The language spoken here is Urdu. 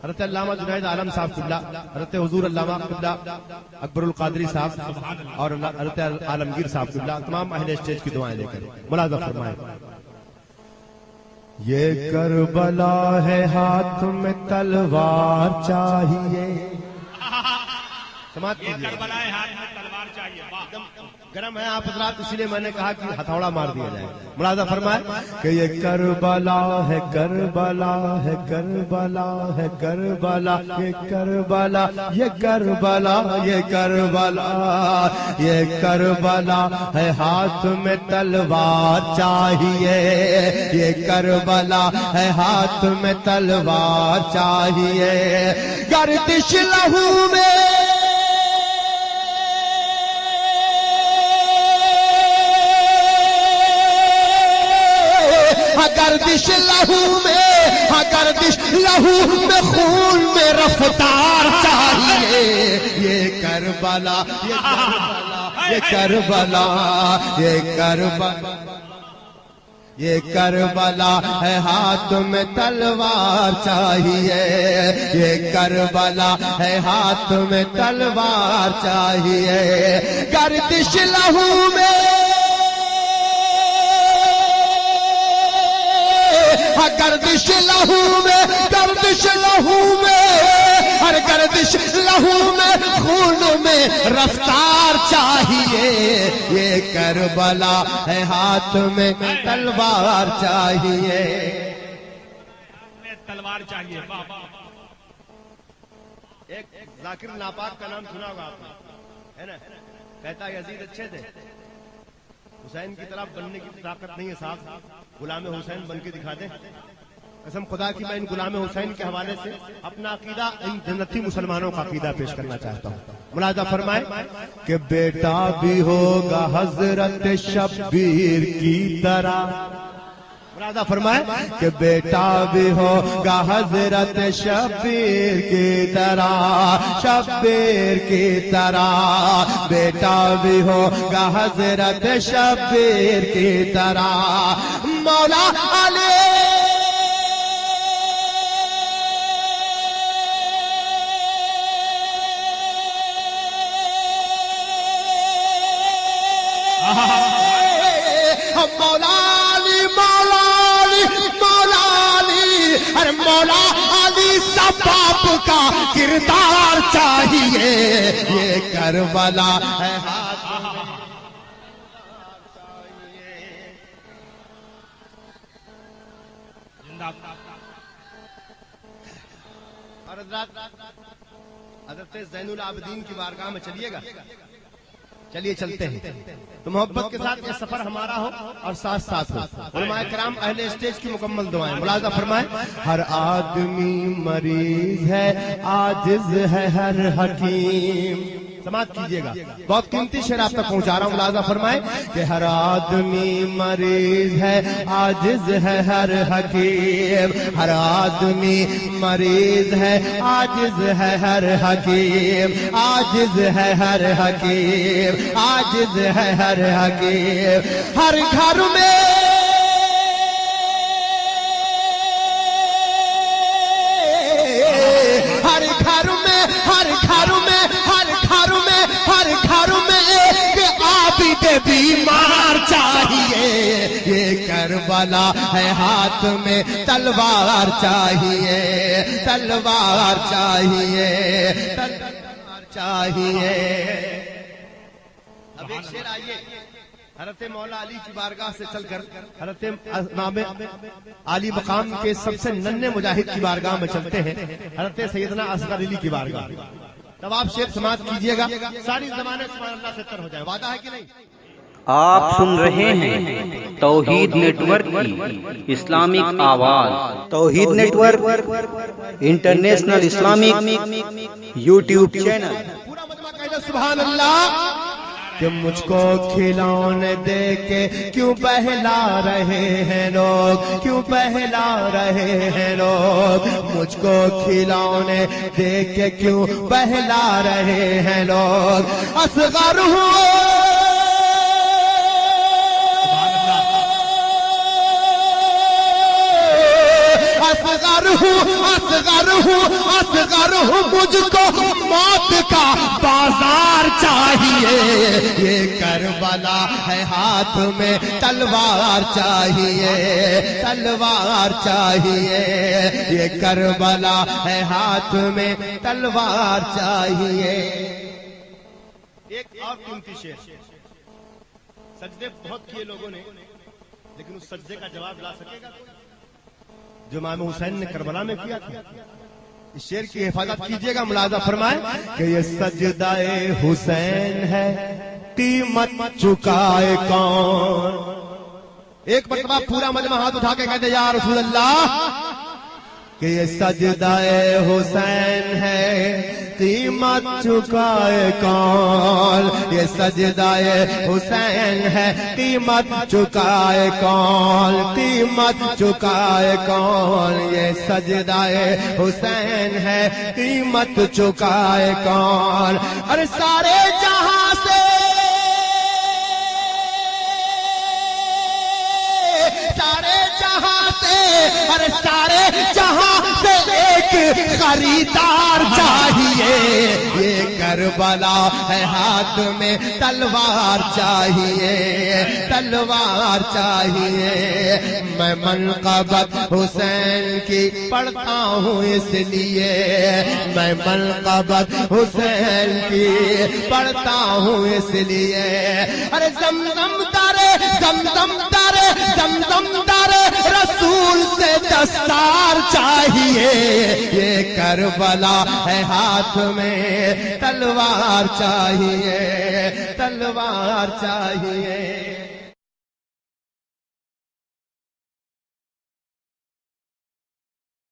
حضرت علامہ جنید عالم صاحب قبلہ، حضرت حضور علامہ قبلہ اکبر القادری صاحب اور حضرت عالمگیر صاحب قبلہ، تمام اہل اسٹیج کی دعائیں لے کر ملاحظہ فرمائیں۔ یہ کربلا ہے ہاتھ میں تلوار چاہیے، سماعت کیجیے، کربلا ہے ہاتھ میں تلوار چاہیے، گرم ہے آپ حضرات، اسی لیے میں نے کہا کہ ہتھوڑا مار دیا جائے۔ ملاحظہ فرمائے کہ یہ کربلا ہے، کربلا ہے، کربلا ہے، کربلا، یہ کربلا، یہ کربلا، یہ کربلا، یہ کربلا ہے ہاتھ میں تلوار چاہیے، یہ کربلا ہے ہاتھ میں تلوار چاہیے، گردش لہو میں گردش لہو میں، گردش لہو میں، خون میں رفتار چاہیے، یہ کربلا، یہ کربلا، یہ کربلا، یہ کربلا، یہ کربلا ہے ہاتھ میں تلوار چاہیے، یہ کربلا ہے ہاتھ میں تلوار چاہیے، گردش لہو میں، گردش لہو میں، گردش لہو میں، ہر گردش لہو میں، خون میں رفتار چاہیے، یہ کربلا ہے ہاتھ میں تلوار چاہیے، تلوار چاہیے۔ ایک ذاکر ناپاک کا نام سنا ہوگا آپ نے، ہے نا، کہتا یزید اچھے تھے، حسین کی طرح بننے کی طاقت نہیں ہے صاحب، غلام حسین بن کے دکھا دیں۔ قسم خدا کی میں ان غلام حسین کے حوالے سے اپنا عقیدہ ان جنتی مسلمانوں کا عقیدہ پیش کرنا چاہتا ہوں۔ ملاحظہ فرمائے کہ بیٹا بھی ہوگا حضرت شبیر کی طرح، ملاحظہ فرمائے کہ بیٹا بھی ہوگا حضرت شبیر کی طرح، شبیر کی طرح، بیٹا بھی ہوگا حضرت شبیر کی طرح، مولا علی مولا علی، مولا علی، مولا علی، ارے مولا علی سب باپ کا کردار چاہیے، یہ کربلا ہے ہاتھ میں حضرت زین العابدین کی بارگاہ میں چلیے گا، چلیے چلتے ہیں تو محبت کے ساتھ یہ سفر ہمارا ہو اور ساتھ ساتھ ہو۔ علماء کرام اہل اسٹیج کی مکمل دعائیں ملاحظہ فرمائیں۔ ہر آدمی مریض ہے، عاجز ہے ہر حکیم، سماعت کیجیے گا، بہت قیمتی شعر آپ تک پہنچا رہا ہوں، ملاحظہ فرمائیں کہ ہر آدمی مریض ہے، عاجز ہے ہر حکیم، ہر آدمی مریض ہے، عاجز ہے ہر حکیم، عاجز ہے ہر حکیم، عاجز ہے ہر حکیم، ہر گھر میں ہر گھر میں، ہر گھر میں، ہر گھر میں، ہر گھر میں ایک عابد بیمار چاہیے، یہ کربلا ہے ہاتھ میں تلوار چاہیے، تلوار چاہیے، تلوار چاہیے۔ اب ایک شعر آئیے، حضرت مولا علی کی بارگاہ سے چل کر حضرت امام علی مقام کے سب سے ننھے مجاہد کی بارگاہ میں چلتے ہیں، حضرت سیدنا اصغر علی کی بارگاہ۔ تب آپ شعر سماعت کیجئے گا، ساری زمانے سبحان اللہ سے تر ہو جائے، وعدہ ہے کہ نہیں؟ آپ سن رہے ہیں توحید نیٹ ورک کی اسلامک آواز، Tauheed network international Islamic YouTube channel. پورا مجمع کہہ سبحان اللہ کہ مجھ کو کھلونے دے کے کیوں بہلا رہے ہیں لوگ، کیوں بہلا رہے ہیں لوگ، مجھ کو کھلونے دے کے کیوں بہلا رہے ہیں لوگ، اصغر ہوں اصغر ہوں، اصغر ہوں، مجھ کو موت کا بازار چاہیے، یہ کربلا ہے ہاتھ میں تلوار چاہیے، تلوار چاہیے، یہ کربلا ہے ہاتھ میں تلوار چاہیے۔ ایک اور قیمتی شعر، سجدے بہت کیے لوگوں نے لیکن اس سجدے کا جواب لا سکے گا جو امام حسین نے کربلا میں کیا تھا؟ اس شعر کی حفاظت کیجئے گا، ملاحظہ فرمائیں کہ یہ سجدہ حسین ہے قیمت چکائے کون۔ ایک مرتبہ پورا مجمع ہاتھ اٹھا کے کہتے یا رسول اللہ کہ یہ سجدہ حسین ہے قیمت چکائے کون، یہ سجدہ حسین ہے قیمت چکائے کون، قیمت چکائے کون، یہ سجدہ حسین ہے قیمت چکائے کون۔ اور سارے جہاں سے ارے سارے جہاں سے ایک خریدار چاہیے، یہ کربلا ہے ہاتھ میں تلوار چاہیے، تلوار چاہیے۔ میں منقبت حسین کی پڑھتا ہوں اس لیے، میں منقبت حسین کی پڑھتا ہوں اس لیے۔ ارے زمزم دارے زمزم دارے زمزم دارے رسول سے دستار چاہیے، یہ کربلا ہے ہاتھ میں تلوار چاہیے، تلوار چاہیے۔